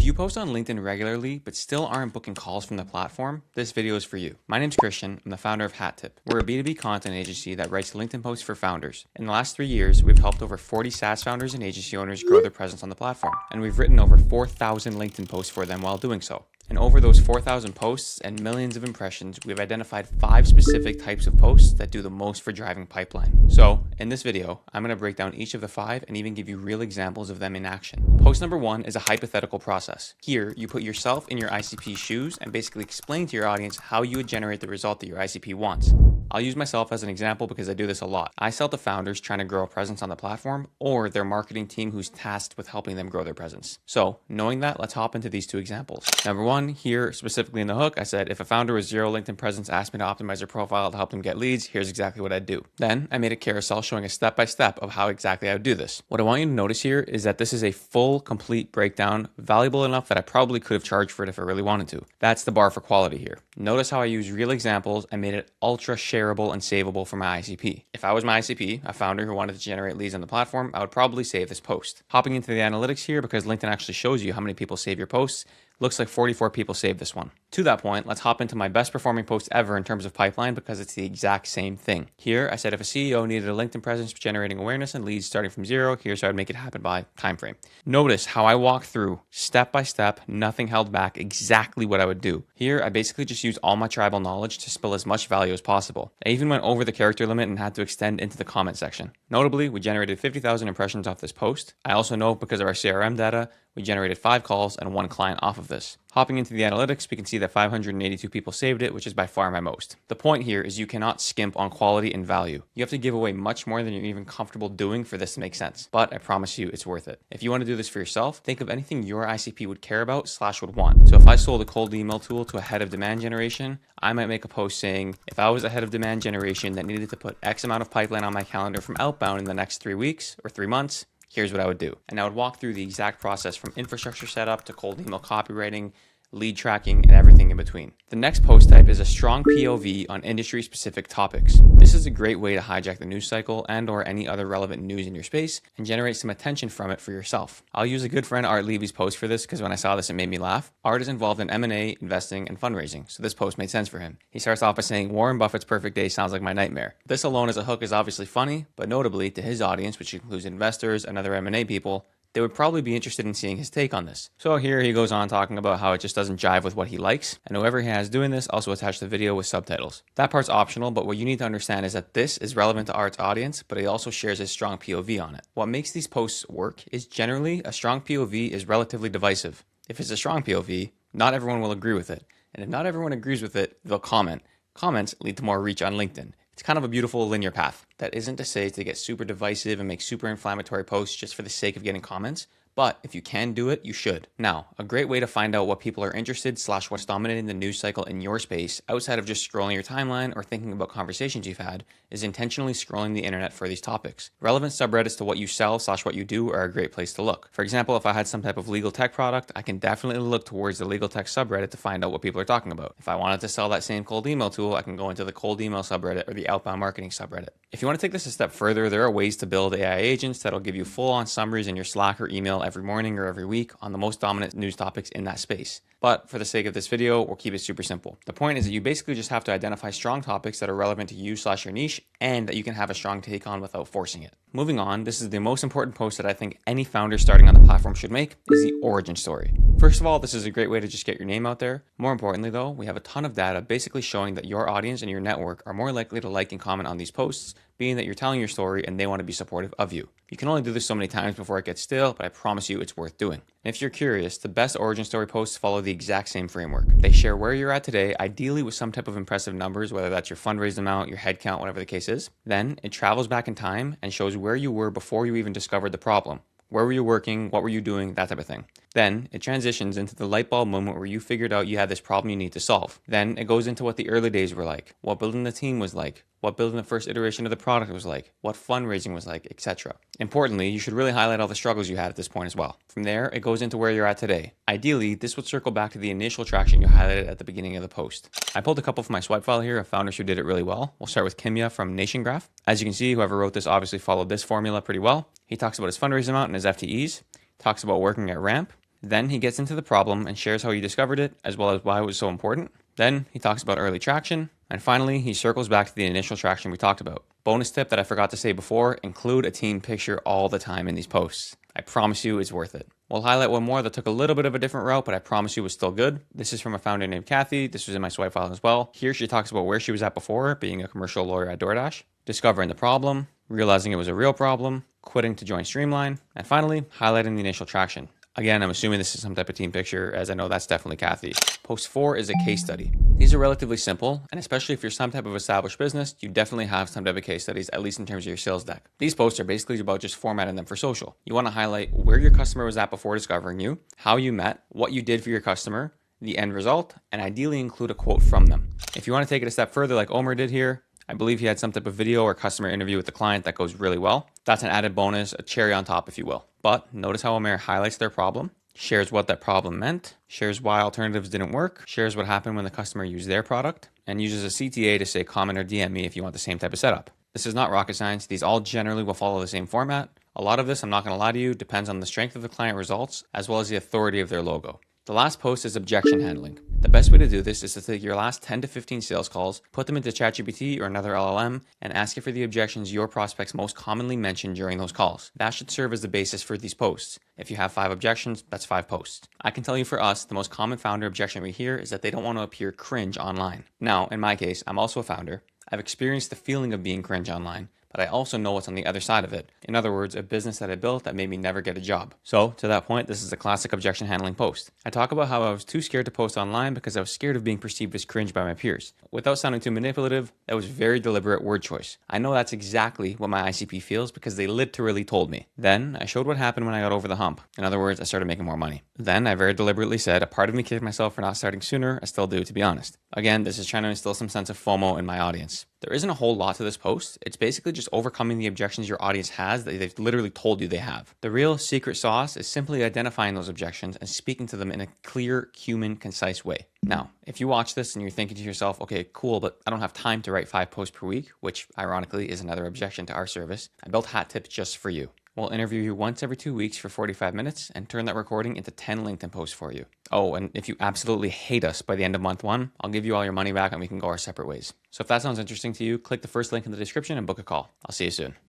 If you post on LinkedIn regularly but still aren't booking calls from the platform, this video is for you. My name's Christian. I'm the founder of HatTip. We're a B2B content agency that writes LinkedIn posts for founders. In the last 3 years, we've helped over 40 SaaS founders and agency owners grow their presence on the platform, and we've written over 4,000 LinkedIn posts for them while doing so. And over those 4,000 posts and millions of impressions, we've identified 5 specific types of posts that do the most for driving pipeline. So in this video, I'm going to break down each of the 5 and even give you real examples of them in action. Post number 1 is a hypothetical process. Here, you put yourself in your ICP's shoes and basically explain to your audience how you would generate the result that your ICP wants. I'll use myself as an example because I do this a lot. I sell to founders trying to grow a presence on the platform or their marketing team who's tasked with helping them grow their presence. So knowing that, let's hop into these 2 examples. Number 1, here specifically in the hook, I said, if a founder with 0 LinkedIn presence asked me to optimize their profile to help them get leads, here's exactly what I'd do. Then I made a carousel showing a step-by-step of how exactly I would do this. What I want you to notice here is that this is a full, complete breakdown, valuable enough that I probably could have charged for it if I really wanted to. That's the bar for quality here. Notice how I use real examples and made it ultra shareable and savable for my ICP. If I was my ICP, a founder who wanted to generate leads on the platform, I would probably save this post. Hopping into the analytics here, because LinkedIn actually shows you how many people save your posts, looks like 44 people saved this one. To that point, let's hop into my best performing post ever in terms of pipeline because it's the exact same thing. Here, I said if a CEO needed a LinkedIn presence generating awareness and leads starting from 0, here's how I'd make it happen by time frame. Notice how I walk through step by step, nothing held back, exactly what I would do. Here, I basically just used all my tribal knowledge to spill as much value as possible. I even went over the character limit and had to extend into the comment section. Notably, we generated 50,000 impressions off this post. I also know because of our CRM data, we generated 5 calls and 1 client off of this. Hopping into the analytics, we can see that 582 people saved it, which is by far my most. The point here is you cannot skimp on quality and value. You have to give away much more than you're even comfortable doing for this to make sense. But I promise you, it's worth it. If you want to do this for yourself, think of anything your ICP would care about / would want. So if I sold a cold email tool to a head of demand generation, I might make a post saying, if I was a head of demand generation that needed to put X amount of pipeline on my calendar from outbound in the next 3 weeks or 3 months, here's what I would do. And I would walk through the exact process from infrastructure setup to cold email copywriting, lead tracking, and everything in between. The next post type is a strong POV on industry-specific topics. This is a great way to hijack the news cycle and or any other relevant news in your space and generate some attention from it for yourself. I'll use a good friend Art Levy's post for this because when I saw this, it made me laugh. Art is involved in M&A, investing, and fundraising, so this post made sense for him. He starts off by saying, Warren Buffett's perfect day sounds like my nightmare. This alone as a hook is obviously funny, but notably to his audience, which includes investors and other M&A people, they would probably be interested in seeing his take on this. So here he goes on talking about how it just doesn't jive with what he likes, and whoever he has doing this also attached the video with subtitles. That part's optional, but what you need to understand is that this is relevant to Art's audience, but he also shares his strong POV on it. What makes these posts work is generally a strong POV is relatively divisive. If it's a strong POV, not everyone will agree with it, and if not everyone agrees with it, they'll comment. Comments lead to more reach on LinkedIn. It's kind of a beautiful linear path. That isn't to say to get super divisive and make super inflammatory posts just for the sake of getting comments, but if you can do it, you should. Now, a great way to find out what people are interested / what's dominating the news cycle in your space, outside of just scrolling your timeline or thinking about conversations you've had, is intentionally scrolling the internet for these topics. Relevant subreddits to what you sell / what you do are a great place to look. For example, if I had some type of legal tech product, I can definitely look towards the legal tech subreddit to find out what people are talking about. If I wanted to sell that same cold email tool, I can go into the cold email subreddit or the outbound marketing subreddit. If you want to take this a step further, there are ways to build AI agents that'll give you full-on summaries in your Slack or email every morning or every week on the most dominant news topics in that space. But for the sake of this video, we'll keep it super simple. The point is that you basically just have to identify strong topics that are relevant to you / your niche and that you can have a strong take on without forcing it. Moving on, this is the most important post that I think any founder starting on the platform should make, is the origin story. First of all, this is a great way to just get your name out there. More importantly though, we have a ton of data basically showing that your audience and your network are more likely to like and comment on these posts, being that you're telling your story and they want to be supportive of you. You can only do this so many times before it gets stale, but I promise you it's worth doing. And if you're curious, the best origin story posts follow the exact same framework. They share where you're at today, ideally with some type of impressive numbers, whether that's your fundraised amount, your head count, whatever the case is. Then it travels back in time and shows where you were before you even discovered the problem. Where were you working? What were you doing? That type of thing. Then it transitions into the light bulb moment where you figured out you had this problem you need to solve. Then it goes into what the early days were like, what building the team was like, what building the first iteration of the product was like, what fundraising was like, etc. Importantly, you should really highlight all the struggles you had at this point as well. From there, it goes into where you're at today. Ideally, this would circle back to the initial traction you highlighted at the beginning of the post. I pulled a couple from my swipe file here of founders who did it really well. We'll start with Kimya from Nation Graph. As you can see, whoever wrote this obviously followed this formula pretty well. He talks about his fundraising amount and his FTEs, talks about working at Ramp, Then he gets into the problem and shares how he discovered it, as well as why it was so important. Then he talks about early traction. And finally, he circles back to the initial traction we talked about. Bonus tip that I forgot to say before, include a team picture all the time in these posts. I promise you it's worth it. We'll highlight one more that took a little bit of a different route, but I promise you was still good. This is from a founder named Kathy. This was in my swipe file as well. Here she talks about where she was at before, being a commercial lawyer at DoorDash, discovering the problem, realizing it was a real problem, quitting to join Streamline, and finally, highlighting the initial traction. Again, I'm assuming this is some type of team picture, as I know that's definitely Kathy. Post 4 is a case study. These are relatively simple, and especially if you're some type of established business, you definitely have some type of case studies, at least in terms of your sales deck. These posts are basically about just formatting them for social. You want to highlight where your customer was at before discovering you, how you met, what you did for your customer, the end result, and ideally include a quote from them. If you want to take it a step further like Omer did here, I believe he had some type of video or customer interview with the client that goes really well. That's an added bonus, a cherry on top, if you will. But notice how Omer highlights their problem, shares what that problem meant, shares why alternatives didn't work, shares what happened when the customer used their product, and uses a CTA to say comment or DM me if you want the same type of setup. This is not rocket science. These all generally will follow the same format. A lot of this, I'm not going to lie to you, depends on the strength of the client results as well as the authority of their logo. The last post is objection handling. The best way to do this is to take your last 10 to 15 sales calls, put them into ChatGPT or another LLM, and ask it for the objections your prospects most commonly mention during those calls. That should serve as the basis for these posts. If you have 5 objections, that's 5 posts. I can tell you for us, the most common founder objection we hear is that they don't want to appear cringe online. Now, in my case, I'm also a founder. I've experienced the feeling of being cringe online, but I also know what's on the other side of it. In other words, a business that I built that made me never get a job. So, to that point, this is a classic objection handling post. I talk about how I was too scared to post online because I was scared of being perceived as cringe by my peers. Without sounding too manipulative, that was very deliberate word choice. I know that's exactly what my ICP feels because they literally told me. Then, I showed what happened when I got over the hump. In other words, I started making more money. Then, I very deliberately said, a part of me kicked myself for not starting sooner. I still do, to be honest. Again, this is trying to instill some sense of FOMO in my audience. There isn't a whole lot to this post. It's basically just overcoming the objections your audience has that they've literally told you they have. The real secret sauce is simply identifying those objections and speaking to them in a clear, human, concise way. Now, if you watch this and you're thinking to yourself, okay, cool, but I don't have time to write 5 posts per week, which ironically is another objection to our service, I built Hat Tips just for you. We'll interview you once every 2 weeks for 45 minutes and turn that recording into 10 LinkedIn posts for you. Oh, and if you absolutely hate us by the end of month 1, I'll give you all your money back and we can go our separate ways. So if that sounds interesting to you, click the first link in the description and book a call. I'll see you soon.